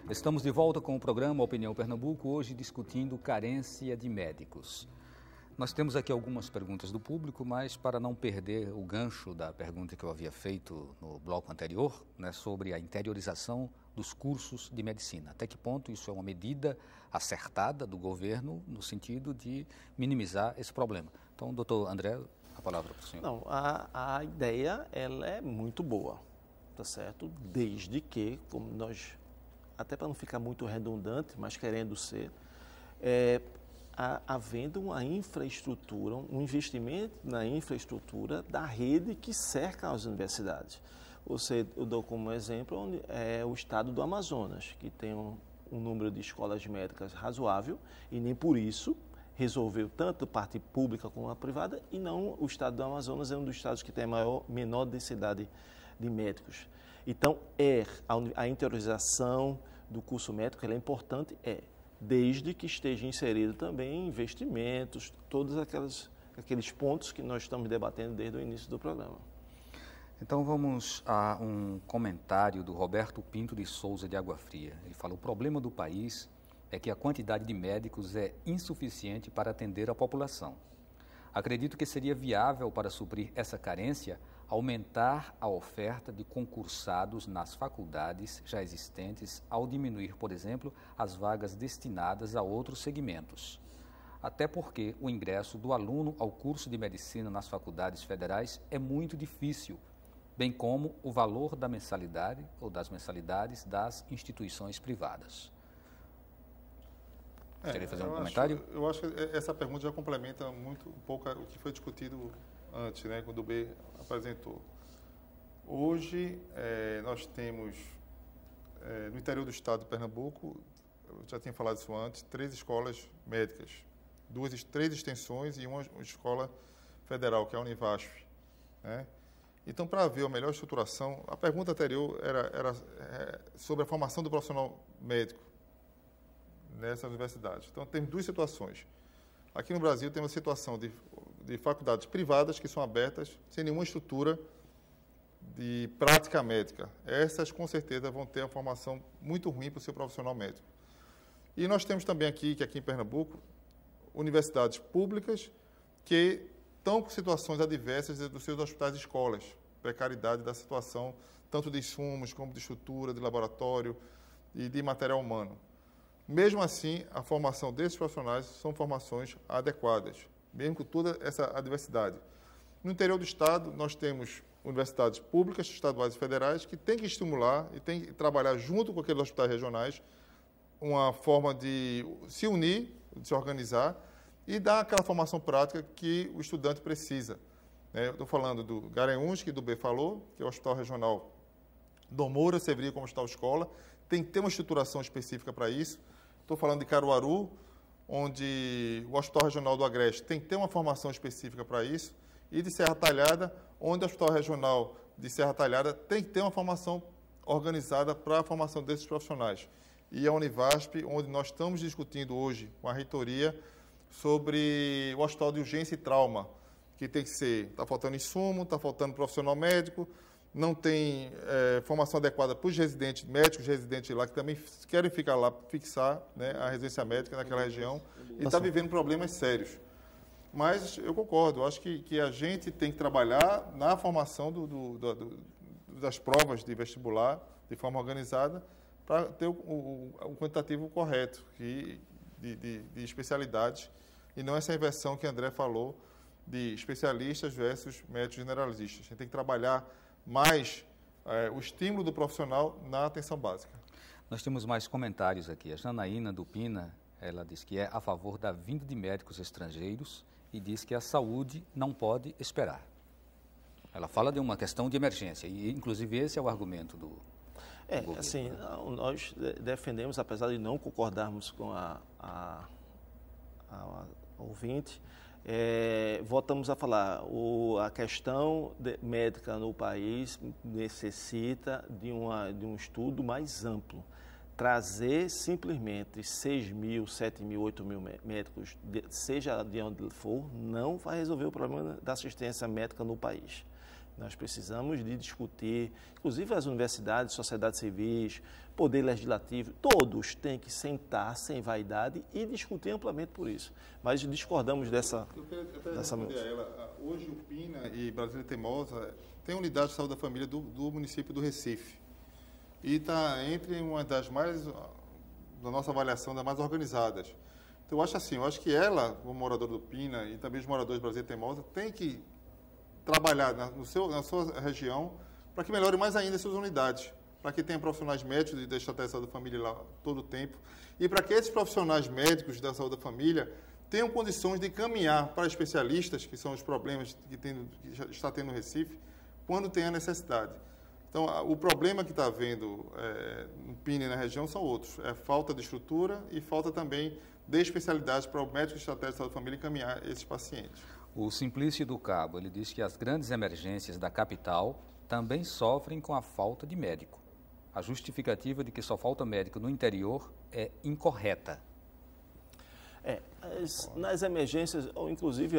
Estamos de volta com o programa Opinião Pernambuco, hoje discutindo carência de médicos. Nós temos aqui algumas perguntas do público, mas para não perder o gancho da pergunta que eu havia feito no bloco anterior, né, sobre a interiorização dos cursos de medicina. Até que ponto isso é uma medida acertada do governo no sentido de minimizar esse problema? Então, doutor André, a palavra para o senhor. Não, a ideia ela é muito boa, tá certo? Desde que, como nós, até para não ficar muito redundante, mas querendo ser, havendo uma infraestrutura, um investimento na infraestrutura da rede que cerca as universidades. Eu dou como exemplo o estado do Amazonas, que tem um número de escolas médicas razoável e nem por isso resolveu tanto a parte pública como a privada, e não o estado do Amazonas é um dos estados que tem a menor densidade de médicos. Então, a interiorização do curso médico ela é importante, desde que esteja inserido também investimentos, todos aqueles pontos que nós estamos debatendo desde o início do programa. Então vamos a um comentário do Roberto Pinto de Souza de Água Fria. Ele fala: o problema do país é que a quantidade de médicos é insuficiente para atender a população. Acredito que seria viável para suprir essa carência aumentar a oferta de concursados nas faculdades já existentes ao diminuir, por exemplo, as vagas destinadas a outros segmentos. Até porque o ingresso do aluno ao curso de medicina nas faculdades federais é muito difícil, bem como o valor da mensalidade ou das mensalidades das instituições privadas. Queria fazer um comentário? Eu acho que essa pergunta já complementa um pouco o que foi discutido antes, né, quando o B apresentou. Hoje, nós temos, no interior do estado de Pernambuco, eu já tinha falado isso antes, 3 escolas médicas, 3 extensões e uma escola federal, que é a Univasf, né? Então, para haver a melhor estruturação, a pergunta anterior era sobre a formação do profissional médico nessa universidade. Então, temos 2 situações. Aqui no Brasil, temos a situação de faculdades privadas que são abertas sem nenhuma estrutura de prática médica. Essas, com certeza, vão ter uma formação muito ruim para o seu profissional médico. E nós temos também aqui em Pernambuco, universidades públicas que estão com situações adversas dos seus hospitais e escolas, precariedade da situação, tanto de insumos como de estrutura, de laboratório e de material humano. Mesmo assim, a formação desses profissionais são formações adequadas, mesmo com toda essa adversidade. No interior do estado, nós temos universidades públicas, estaduais e federais que têm que estimular e têm que trabalhar junto com aqueles hospitais regionais uma forma de se unir, de se organizar e dar aquela formação prática que o estudante precisa. Eu estou falando do Garanhuns, que do B falou, que é o Hospital Regional do Moura, serviria como hospital escola, tem que ter uma estruturação específica para isso. Estou falando de Caruaru, onde o Hospital Regional do Agreste tem que ter uma formação específica para isso, e de Serra Talhada, onde o Hospital Regional de Serra Talhada tem que ter uma formação organizada para a formação desses profissionais. E a Univasf, onde nós estamos discutindo hoje com a reitoria sobre o Hospital de Urgência e Trauma, que tem que ser, está faltando insumo, está faltando profissional médico, não tem formação adequada para os residentes, médicos residentes lá, que também querem ficar lá, fixar, né, a residência médica naquela região, e está vivendo problemas sérios. Mas eu concordo, eu acho que a gente tem que trabalhar na formação das provas de vestibular de forma organizada para ter o quantitativo correto de especialidades, e não essa inversão que André falou de especialistas versus médicos generalistas. A gente tem que trabalhar mais o estímulo do profissional na atenção básica. Nós temos mais comentários aqui. A Janaína do Pina, ela diz que é a favor da vinda de médicos estrangeiros e diz que a saúde não pode esperar. Ela fala de uma questão de emergência e, inclusive, esse é o argumento do governo. Assim, nós defendemos, apesar de não concordarmos com a ouvinte, voltamos a falar, a questão médica no país necessita de um estudo mais amplo. Trazer simplesmente 6 mil, 7 mil, 8 mil médicos, seja de onde for, não vai resolver o problema da assistência médica no país. Nós precisamos de discutir, inclusive as universidades, sociedades civis, poder legislativo, todos têm que sentar sem vaidade e discutir amplamente por isso. Mas discordamos dessa hoje o PINA e Brasília Teimosa tem unidade de saúde da família do município do Recife. E está entre uma das mais, da nossa avaliação, das mais organizadas. Então, eu acho que ela, como moradora do PINA e também os moradores de Brasília Teimosa, tem que trabalhar na sua região para que melhore mais ainda as suas unidades, para que tenha profissionais médicos da estratégia de saúde da família lá todo o tempo e para que esses profissionais médicos da saúde da família tenham condições de caminhar para especialistas, que são os problemas que está tendo no Recife, quando tem a necessidade. Então, o problema que está havendo no PINA e na região são outros. É falta de estrutura e falta também de especialidades para o médico de estratégia de saúde da família encaminhar esses pacientes. O Simplício do Cabo, ele diz que as grandes emergências da capital também sofrem com a falta de médico. A justificativa de que só falta médico no interior é incorreta. Nas emergências, ou inclusive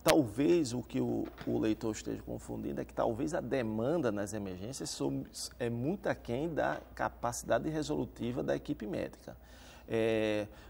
talvez o que o leitor esteja confundindo é que talvez a demanda nas emergências é muito aquém da capacidade resolutiva da equipe médica.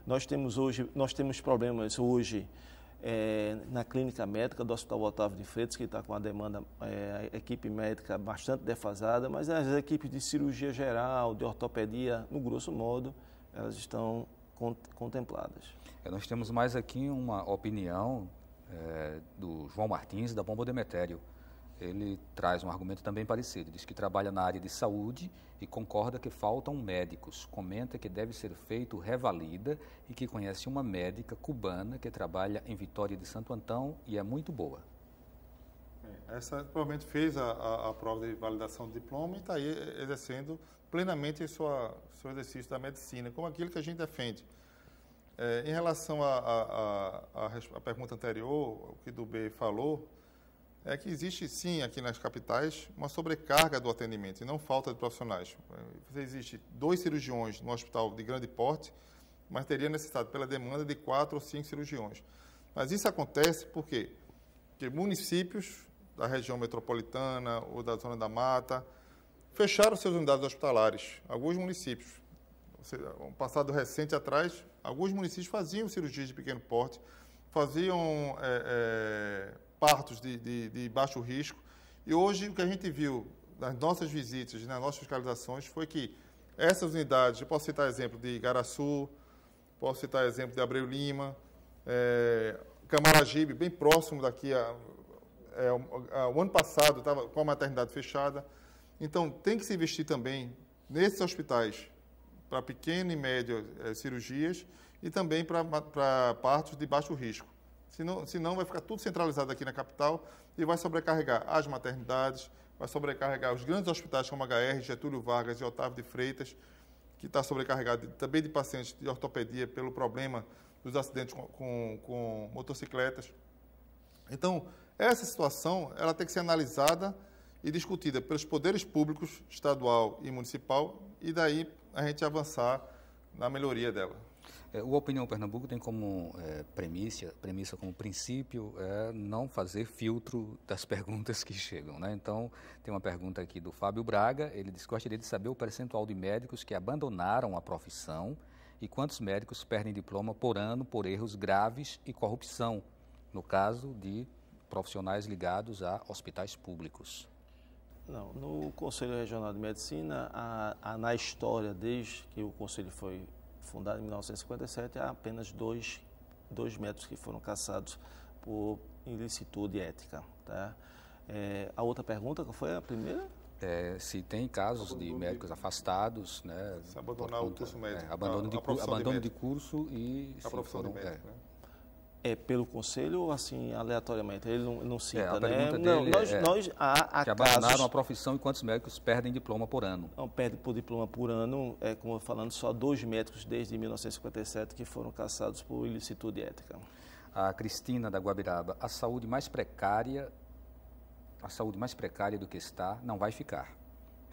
Nós temos problemas hoje na clínica médica do Hospital Otávio de Freitas, que está com a demanda, a equipe médica bastante defasada, mas as equipes de cirurgia geral, de ortopedia, no grosso modo, elas estão contempladas. Nós temos mais aqui uma opinião do João Martins, da Bomba Demetério. Ele traz um argumento também parecido, diz que trabalha na área de saúde e concorda que faltam médicos. Comenta que deve ser feito revalida e que conhece uma médica cubana que trabalha em Vitória de Santo Antão e é muito boa. Essa provavelmente fez a prova de validação do diploma e está aí exercendo plenamente o seu exercício da medicina, como aquilo que a gente defende. Em relação à pergunta anterior, o que o B falou, é que existe, sim, aqui nas capitais, uma sobrecarga do atendimento e não falta de profissionais. Existe 2 cirurgiões no hospital de grande porte, mas teria necessidade, pela demanda, de 4 ou 5 cirurgiões. Mas isso acontece por quê? Porque municípios da região metropolitana ou da zona da mata fecharam suas unidades hospitalares. Alguns municípios, um passado recente atrás, alguns municípios faziam cirurgias de pequeno porte, faziam partos de baixo risco. E hoje o que a gente viu nas nossas visitas, nas nossas fiscalizações, foi que essas unidades, eu posso citar exemplo de Igaraçu, posso citar exemplo de Abreu Lima, Camaragibe, bem próximo daqui, o ano passado estava com a maternidade fechada. Então, tem que se investir também nesses hospitais para pequena e média cirurgias e também para partos de baixo risco. Senão vai ficar tudo centralizado aqui na capital e vai sobrecarregar as maternidades, vai sobrecarregar os grandes hospitais como HR, Getúlio Vargas e Otávio de Freitas, que está sobrecarregado também de pacientes de ortopedia pelo problema dos acidentes com motocicletas. Então, essa situação ela tem que ser analisada e discutida pelos poderes públicos, estadual e municipal, e daí a gente avançar na melhoria dela. O Opinião Pernambuco tem como premissa como princípio não fazer filtro das perguntas que chegam, né? Então, tem uma pergunta aqui do Fábio Braga, ele diz que gostaria de saber o percentual de médicos que abandonaram a profissão e quantos médicos perdem diploma por ano por erros graves e corrupção, no caso de profissionais ligados a hospitais públicos. Não, no Conselho Regional de Medicina, na história, desde que o Conselho foi fundado em 1957, há apenas dois médicos que foram cassados por ilicitude ética. Tá? A outra pergunta, qual foi a primeira? Se tem casos de médicos afastados, né? Se abandonar o curso médico. Abandono de curso e... A profissão de médico, né? Pelo Conselho ou assim, aleatoriamente? Ele não cita, a né? pergunta dele que abandonaram a profissão e quantos médicos perdem diploma por ano? Não, perde por diploma por ano, como eu falando, só 2 médicos desde 1957 que foram cassados por ilicitude ética. A Cristina da Guabiraba, a saúde mais precária do que está não vai ficar.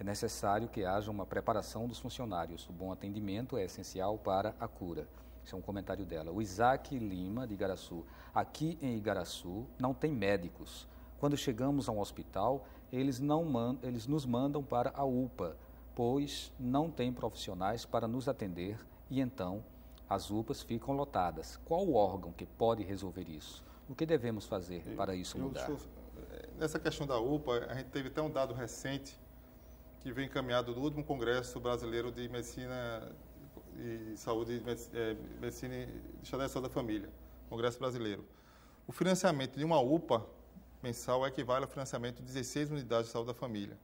É necessário que haja uma preparação dos funcionários. O bom atendimento é essencial para a cura. Esse é um comentário dela. O Isaac Lima, de Igaraçu. Aqui em Igaraçu não tem médicos. Quando chegamos a um hospital, eles nos mandam para a UPA, pois não tem profissionais para nos atender e então as UPAs ficam lotadas. Qual o órgão que pode resolver isso? O que devemos fazer para isso mudar? Nessa questão da UPA, a gente teve até um dado recente que vem encaminhado do último Congresso Brasileiro de Medicina e Saúde, Medicina e Estado da Família, Congresso Brasileiro. O financiamento de uma UPA mensal equivale ao financiamento de 16 unidades de saúde da família,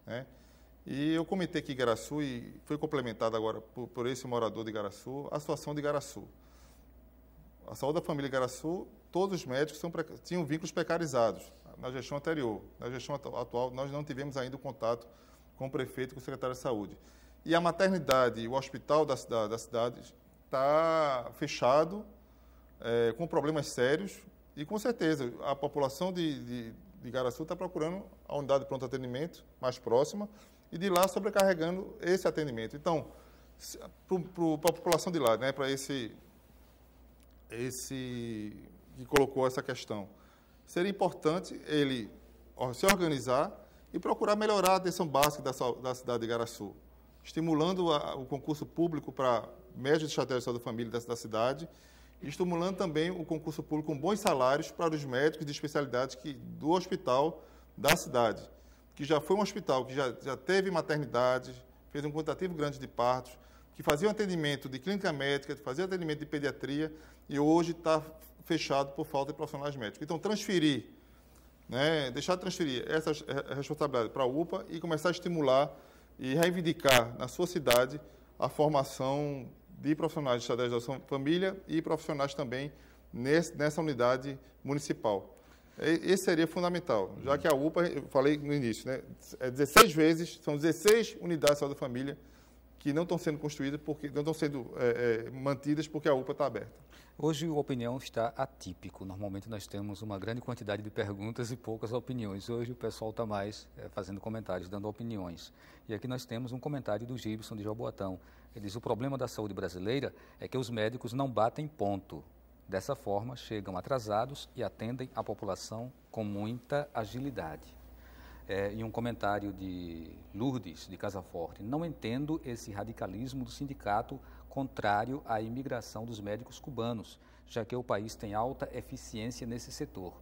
né? E eu comentei que Igaraçu, e foi complementado agora por esse morador de Igaraçu, a situação de Igaraçu. A saúde da família Igaraçu, todos os médicos tinham vínculos precarizados na gestão anterior. Na gestão atual, nós não tivemos ainda o contato com o prefeito e com o secretário de saúde. E a maternidade e o hospital da cidade está fechado, com problemas sérios, e com certeza a população de Igaraçu está procurando a unidade de pronto atendimento mais próxima e de lá sobrecarregando esse atendimento. Então, para a população de lá, né, para esse que colocou essa questão, seria importante ele se organizar e procurar melhorar a atenção básica da cidade de Igaraçu, estimulando o concurso público para médicos de estratégia de saúde da família da cidade, e estimulando também o concurso público com bons salários para os médicos de especialidades do hospital da cidade, que já foi um hospital que já teve maternidade, fez um quantitativo grande de partos, que fazia um atendimento de clínica médica, fazia atendimento de pediatria, e hoje está fechado por falta de profissionais médicos. Então, deixar de transferir essa responsabilidade para a UPA e começar a estimular e reivindicar na sua cidade a formação de profissionais de estratégia da família e profissionais também nessa unidade municipal. Esse seria fundamental, já que a UPA, eu falei no início, né, 16 vezes, são 16 unidades de saúde da família que não estão sendo construídas, não estão sendo mantidas porque a UPA está aberta. Hoje o Opinião está atípico. Normalmente nós temos uma grande quantidade de perguntas e poucas opiniões. Hoje o pessoal está mais fazendo comentários, dando opiniões. E aqui nós temos um comentário do Gibson de Jaboatão. Ele diz: o problema da saúde brasileira é que os médicos não batem ponto. Dessa forma, chegam atrasados e atendem a população com muita agilidade. E um comentário de Lourdes, de Casa Forte: não entendo esse radicalismo do sindicato contrário à imigração dos médicos cubanos, já que o país tem alta eficiência nesse setor.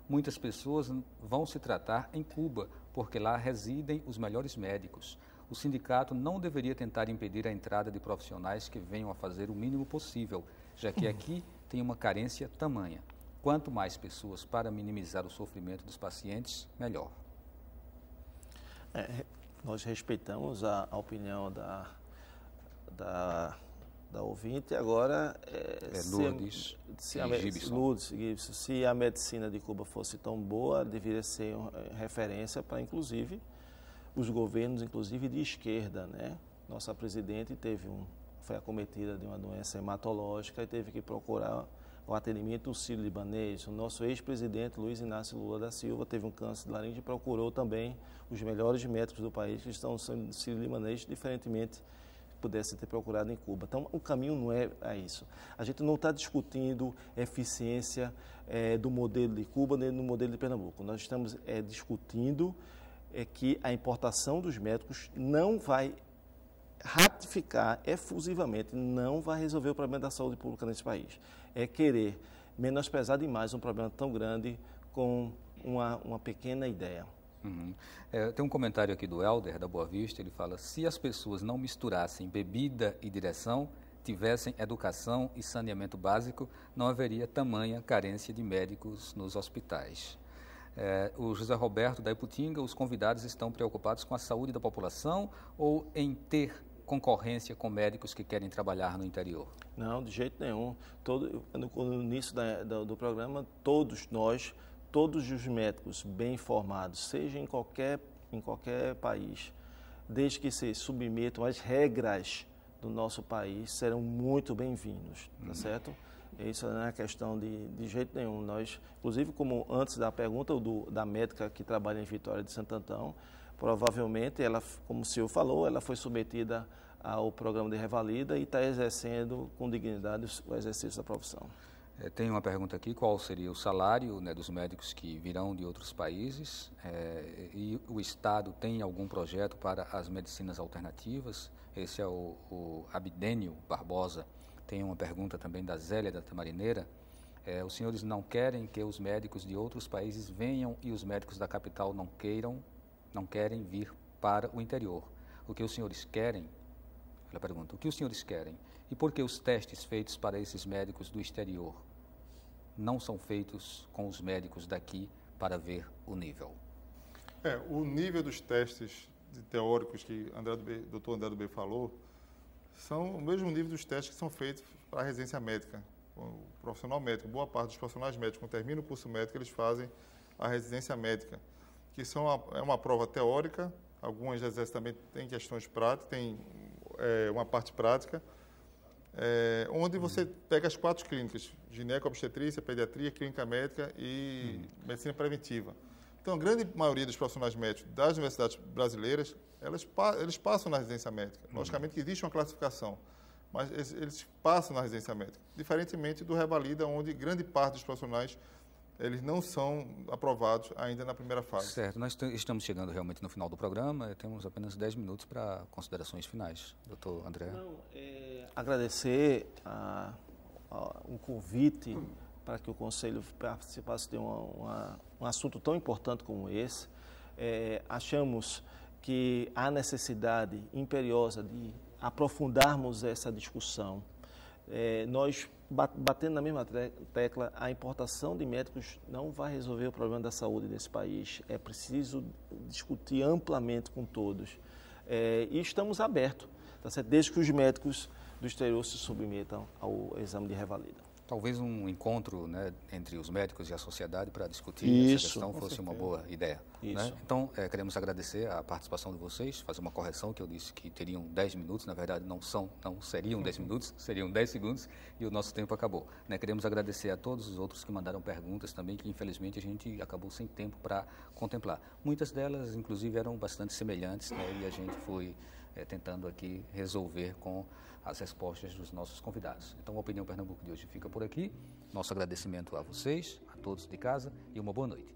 Muitas pessoas vão se tratar em Cuba, porque lá residem os melhores médicos. O sindicato não deveria tentar impedir a entrada de profissionais que venham a fazer o mínimo possível, já que aqui tem uma carência tamanha. Quanto mais pessoas para minimizar o sofrimento dos pacientes, melhor. Nós respeitamos a opinião da ouvinte. Agora, Lourdes, se a medicina de Cuba fosse tão boa, deveria ser referência para, inclusive, os governos, inclusive de esquerda, né? Nossa presidente foi acometida de uma doença hematológica e teve que procurar o atendimento do sírio-libanês. O nosso ex-presidente Luiz Inácio Lula da Silva teve um câncer de laringe e procurou também os melhores médicos do país que estão sendo sírio-libanês, diferentemente pudesse ter procurado em Cuba. Então, o caminho não é isso. A gente não está discutindo eficiência do modelo de Cuba nem do modelo de Pernambuco. Nós estamos discutindo que a importação dos médicos não vai ratificar efusivamente, não vai resolver o problema da saúde pública nesse país. É querer menosprezar demais um problema tão grande com uma pequena ideia. Uhum. Tem um comentário aqui do Helder, da Boa Vista. Ele fala: se as pessoas não misturassem bebida e direção, tivessem educação e saneamento básico, não haveria tamanha carência de médicos nos hospitais. O José Roberto, da Iputinga: os convidados estão preocupados com a saúde da população ou em ter concorrência com médicos que querem trabalhar no interior? Não, de jeito nenhum. No início do programa, todos os médicos bem informados, seja em qualquer país, desde que se submetam às regras do nosso país, serão muito bem-vindos, tá certo? Isso não é questão de jeito nenhum. Nós, inclusive, como antes da pergunta da médica que trabalha em Vitória de Santo Antão, provavelmente, ela, como o senhor falou, ela foi submetida ao programa de revalida e está exercendo com dignidade o exercício da profissão. Tem uma pergunta aqui, qual seria o salário, né, dos médicos que virão de outros países? E o Estado tem algum projeto para as medicinas alternativas? Esse é o Abdênio Barbosa. Tem uma pergunta também da Zélia da Tamarineira. Os senhores não querem que os médicos de outros países venham e os médicos da capital não querem vir para o interior. O que os senhores querem? Ela pergunta, o que os senhores querem? E por que os testes feitos para esses médicos do exterior não são feitos com os médicos daqui para ver o nível? O nível dos testes teóricos que o Dr. André do B falou são o mesmo nível dos testes que são feitos para a residência médica. O profissional médico, boa parte dos profissionais médicos, quando termina o curso médico, eles fazem a residência médica, que é uma prova teórica, algumas vezes também tem questões práticas, tem uma parte prática, onde você pega as 4 clínicas, gineco-obstetrícia, pediatria, clínica médica e medicina preventiva. Então, a grande maioria dos profissionais médicos das universidades brasileiras, eles passam na residência médica. Logicamente que existe uma classificação, mas eles passam na residência médica. Diferentemente do Revalida, onde grande parte dos profissionais eles não são aprovados ainda na primeira fase. Certo. Nós estamos chegando realmente no final do programa. Temos apenas 10 minutos para considerações finais. Doutor André. Agradecer um convite para que o Conselho participasse de um assunto tão importante como esse. Achamos que há necessidade imperiosa de aprofundarmos essa discussão. Nós, batendo na mesma tecla, a importação de médicos não vai resolver o problema da saúde desse país. É preciso discutir amplamente com todos. E estamos abertos, tá certo? Desde que os médicos do exterior se submetam ao exame de revalida. Talvez um encontro, né, entre os médicos e a sociedade para discutir essa questão fosse uma boa ideia. Né? Então, queremos agradecer a participação de vocês, fazer uma correção, que eu disse que teriam 10 minutos, na verdade não seriam 10 minutos, seriam 10 segundos e o nosso tempo acabou. Né? Queremos agradecer a todos os outros que mandaram perguntas também, que infelizmente a gente acabou sem tempo para contemplar. Muitas delas, inclusive, eram bastante semelhantes, né, e a gente foi tentando aqui resolver com as respostas dos nossos convidados. Então, a Opinião Pernambuco de hoje fica por aqui. Nosso agradecimento a vocês, a todos de casa, e uma boa noite.